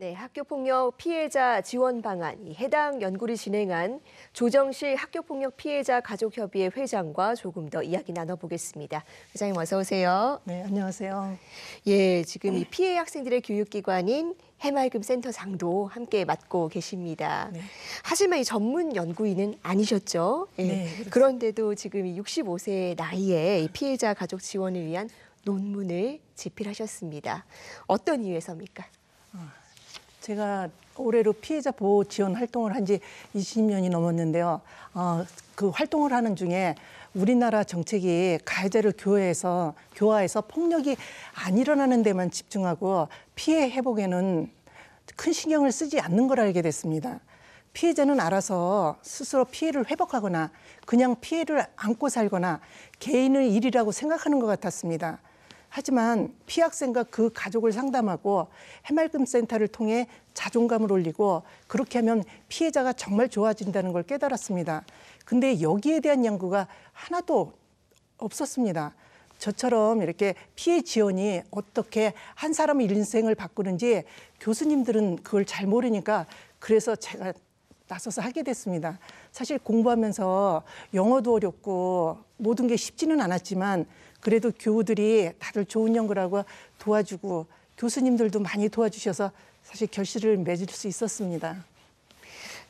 네, 학교폭력 피해자 지원 방안, 해당 연구를 진행한 조정실 학교폭력 피해자 가족협의회 회장과 조금 더 이야기 나눠보겠습니다. 회장님 어서 오세요. 네, 안녕하세요. 예, 지금 이 피해 학생들의 교육기관인 해맑음센터장도 함께 맡고 계십니다. 네. 하지만 이 전문 연구인은 아니셨죠? 예. 네, 그렇습니다. 그런데도 지금 이 65세 나이에 이 피해자 가족 지원을 위한 논문을 집필하셨습니다. 어떤 이유에서입니까? 제가 올해로 피해자 보호 지원 활동을 한 지 20년이 넘었는데요. 그 활동을 하는 중에 우리나라 정책이 가해자를 교화해서 폭력이 안 일어나는 데만 집중하고 피해 회복에는 큰 신경을 쓰지 않는 걸 알게 됐습니다. 피해자는 알아서 스스로 피해를 회복하거나 그냥 피해를 안고 살거나 개인의 일이라고 생각하는 것 같았습니다. 하지만 피해 학생과 그 가족을 상담하고 해맑음센터를 통해 자존감을 올리고 그렇게 하면 피해자가 정말 좋아진다는 걸 깨달았습니다. 근데 여기에 대한 연구가 하나도 없었습니다. 저처럼 이렇게 피해 지원이 어떻게 한 사람의 인생을 바꾸는지 교수님들은 그걸 잘 모르니까 그래서 제가 나서서 하게 됐습니다. 사실 공부하면서 영어도 어렵고 모든 게 쉽지는 않았지만 그래도 교우들이 다들 좋은 연구라고 도와주고 교수님들도 많이 도와주셔서 사실 결실을 맺을 수 있었습니다.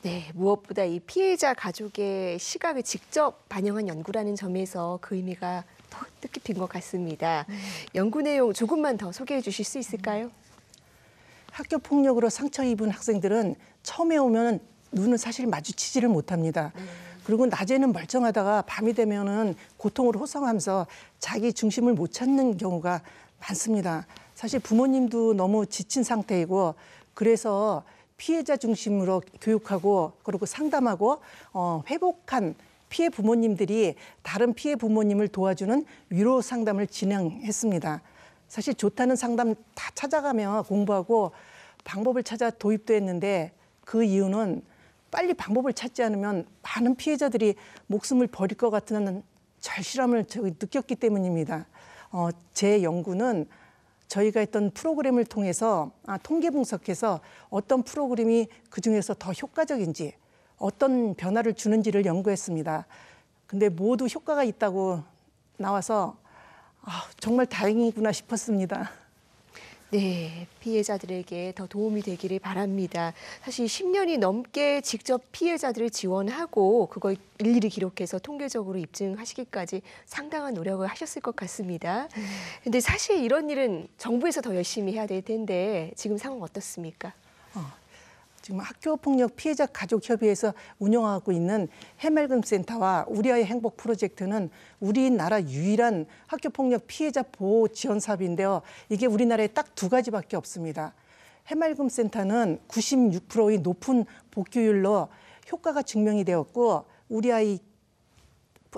네, 무엇보다 이 피해자 가족의 시각을 직접 반영한 연구라는 점에서 그 의미가 더 뜻깊은 것 같습니다. 연구 내용 조금만 더 소개해 주실 수 있을까요? 학교 폭력으로 상처 입은 학생들은 처음에 오면 눈을 사실 마주치지를 못합니다. 그리고 낮에는 멀쩡하다가 밤이 되면은 고통을 호소하면서 자기 중심을 못 찾는 경우가 많습니다. 사실 부모님도 너무 지친 상태이고 그래서 피해자 중심으로 교육하고 그리고 상담하고 회복한 피해 부모님들이 다른 피해 부모님을 도와주는 위로 상담을 진행했습니다. 사실 좋다는 상담 다 찾아가며 공부하고 방법을 찾아 도입도 했는데 그 이유는 빨리 방법을 찾지 않으면 많은 피해자들이 목숨을 버릴 것 같은 절실함을 느꼈기 때문입니다. 제 연구는 저희가 했던 프로그램을 통해서 통계 분석해서 어떤 프로그램이 그중에서 더 효과적인지 어떤 변화를 주는지를 연구했습니다. 근데 모두 효과가 있다고 나와서 정말 다행이구나 싶었습니다. 네, 피해자들에게 더 도움이 되기를 바랍니다. 사실 10년이 넘게 직접 피해자들을 지원하고 그걸 일일이 기록해서 통계적으로 입증하시기까지 상당한 노력을 하셨을 것 같습니다. 근데 사실 이런 일은 정부에서 더 열심히 해야 될 텐데 지금 상황 어떻습니까? 지금 학교폭력 피해자 가족협의회에서 운영하고 있는 해맑음센터와 우리아이 행복 프로젝트는 우리나라 유일한 학교폭력 피해자 보호 지원 사업인데요. 이게 우리나라에 딱 두 가지밖에 없습니다. 해맑음센터는 96%의 높은 복귀율로 효과가 증명이 되었고 우리아이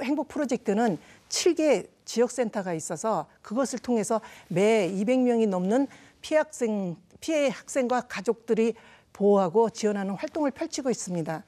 행복 프로젝트는 7개 지역센터가 있어서 그것을 통해서 매 200명이 넘는 피해 학생과 가족들이 보호하고 지원하는 활동을 펼치고 있습니다.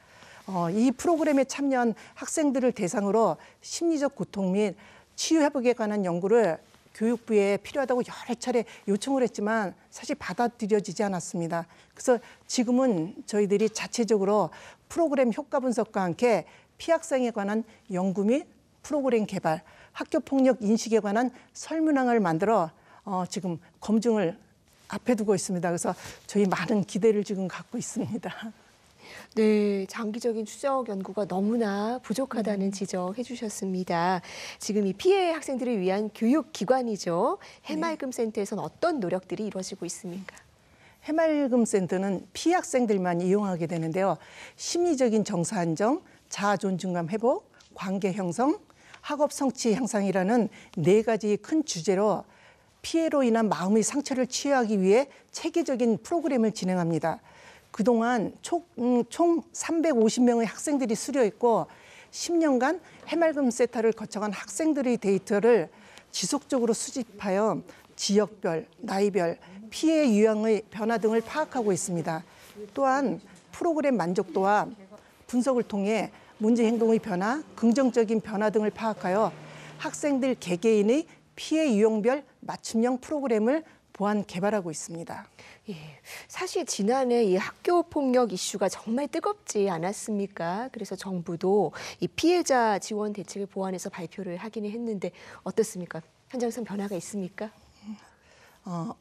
이 프로그램에 참여한 학생들을 대상으로 심리적 고통 및 치유 회복에 관한 연구를 교육부에 필요하다고 여러 차례 요청을 했지만 사실 받아들여지지 않았습니다. 그래서 지금은 저희들이 자체적으로 프로그램 효과 분석과 함께 피학생에 관한 연구 및 프로그램 개발, 학교폭력 인식에 관한 설문항을 만들어 지금 검증을 앞에 두고 있습니다. 그래서 저희 많은 기대를 지금 갖고 있습니다. 네, 장기적인 추적 연구가 너무나 부족하다는 지적해 주셨습니다. 지금 이 피해 학생들을 위한 교육기관이죠. 해맑음센터에서는 어떤 노력들이 이루어지고 있습니까? 해맑음센터는 피해 학생들만 이용하게 되는데요. 심리적인 정서 안정, 자아 존중감 회복, 관계 형성, 학업 성취 향상이라는 4가지 큰 주제로 피해로 인한 마음의 상처를 치유하기 위해 체계적인 프로그램을 진행합니다. 그동안 총 350명의 학생들이 수료했고 10년간 해맑음센터를 거쳐간 학생들의 데이터를 지속적으로 수집하여 지역별, 나이별, 피해 유형의 변화 등을 파악하고 있습니다. 또한 프로그램 만족도와 분석을 통해 문제 행동의 변화, 긍정적인 변화 등을 파악하여 학생들 개개인의 피해 유형별 맞춤형 프로그램을 보완 개발하고 있습니다. 예, 사실 지난해 이 학교 폭력 이슈가 정말 뜨겁지 않았습니까? 그래서 정부도 이 피해자 지원 대책을 보완해서 발표를 하기는 했는데 어떻습니까? 현장에서 변화가 있습니까?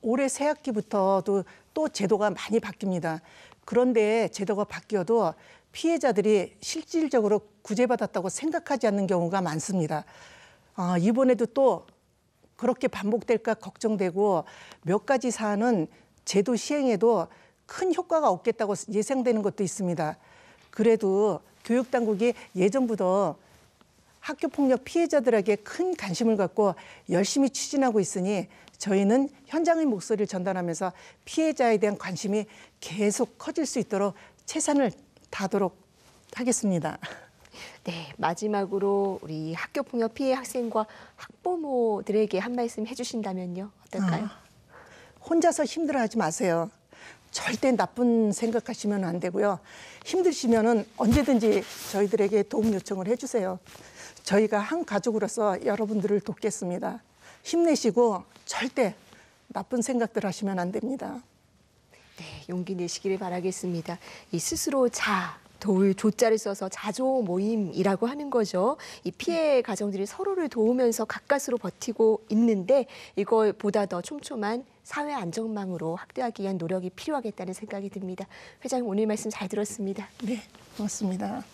올해 새 학기부터도 또 제도가 많이 바뀝니다. 그런데 제도가 바뀌어도 피해자들이 실질적으로 구제받았다고 생각하지 않는 경우가 많습니다. 이번에도 또 그렇게 반복될까 걱정되고 몇 가지 사안은 제도 시행에도 큰 효과가 없겠다고 예상되는 것도 있습니다. 그래도 교육당국이 예전부터 학교폭력 피해자들에게 큰 관심을 갖고 열심히 추진하고 있으니 저희는 현장의 목소리를 전달하면서 피해자에 대한 관심이 계속 커질 수 있도록 최선을 다하도록 하겠습니다. 네, 마지막으로 우리 학교폭력 피해 학생과 학부모들에게 한 말씀 해주신다면요. 어떨까요? 혼자서 힘들어하지 마세요. 절대 나쁜 생각하시면 안 되고요. 힘드시면은 언제든지 저희들에게 도움 요청을 해주세요. 저희가 한 가족으로서 여러분들을 돕겠습니다. 힘내시고 절대 나쁜 생각들 하시면 안 됩니다. 네, 용기 내시기를 바라겠습니다. 이 스스로 도울 조자를 써서 자조 모임이라고 하는 거죠. 이 피해 가정들이 서로를 도우면서 가까스로 버티고 있는데 이걸 보다 더 촘촘한 사회 안전망으로 확대하기 위한 노력이 필요하겠다는 생각이 듭니다. 회장님 오늘 말씀 잘 들었습니다. 네, 고맙습니다.